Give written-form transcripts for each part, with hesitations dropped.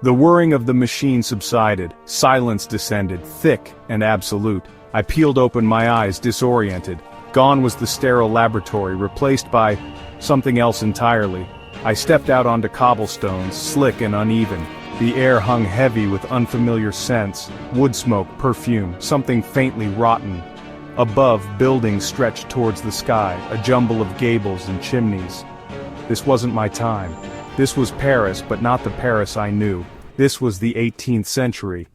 The whirring of the machine subsided, silence descended, thick and absolute. I peeled open my eyes, disoriented. Gone was the sterile laboratory, replaced by something else entirely. I stepped out onto cobblestones, slick and uneven. The air hung heavy with unfamiliar scents, wood smoke, perfume, something faintly rotten. Above, buildings stretched towards the sky, a jumble of gables and chimneys. This wasn't my time. This was Paris, but not the Paris I knew. This was the 18th century.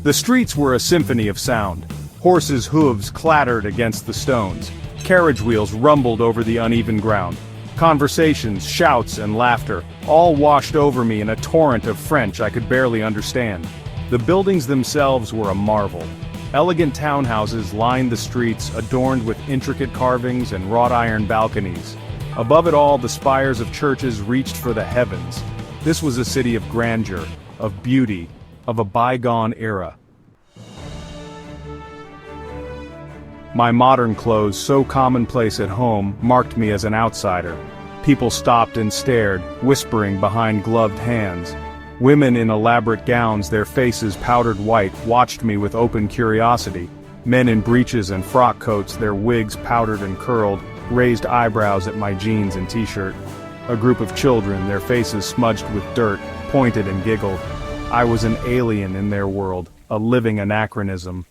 The streets were a symphony of sound. Horses' hooves clattered against the stones. Carriage wheels rumbled over the uneven ground. Conversations, shouts, and laughter, all washed over me in a torrent of French I could barely understand. The buildings themselves were a marvel. Elegant townhouses lined the streets, adorned with intricate carvings and wrought iron balconies. Above it all, the spires of churches reached for the heavens. This was a city of grandeur, of beauty, of a bygone era. My modern clothes, so commonplace at home, marked me as an outsider. People stopped and stared, whispering behind gloved hands. Women in elaborate gowns, their faces powdered white, watched me with open curiosity. Men in breeches and frock coats, their wigs powdered and curled, raised eyebrows at my jeans and t-shirt. A group of children, their faces smudged with dirt, pointed and giggled. I was an alien in their world, a living anachronism.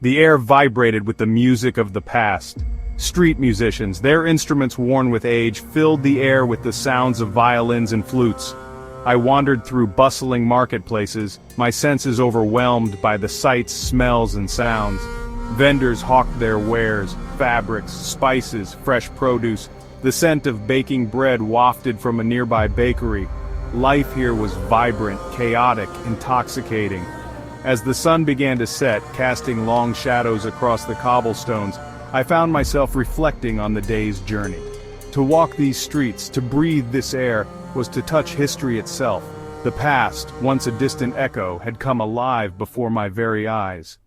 The air vibrated with the music of the past. Street musicians, their instruments worn with age, filled the air with the sounds of violins and flutes. I wandered through bustling marketplaces, my senses overwhelmed by the sights, smells, and sounds. Vendors hawked their wares, fabrics, spices, fresh produce. The scent of baking bread wafted from a nearby bakery. Life here was vibrant, chaotic, intoxicating. As the sun began to set, casting long shadows across the cobblestones, I found myself reflecting on the day's journey. To walk these streets, to breathe this air, was to touch history itself. The past, once a distant echo, had come alive before my very eyes.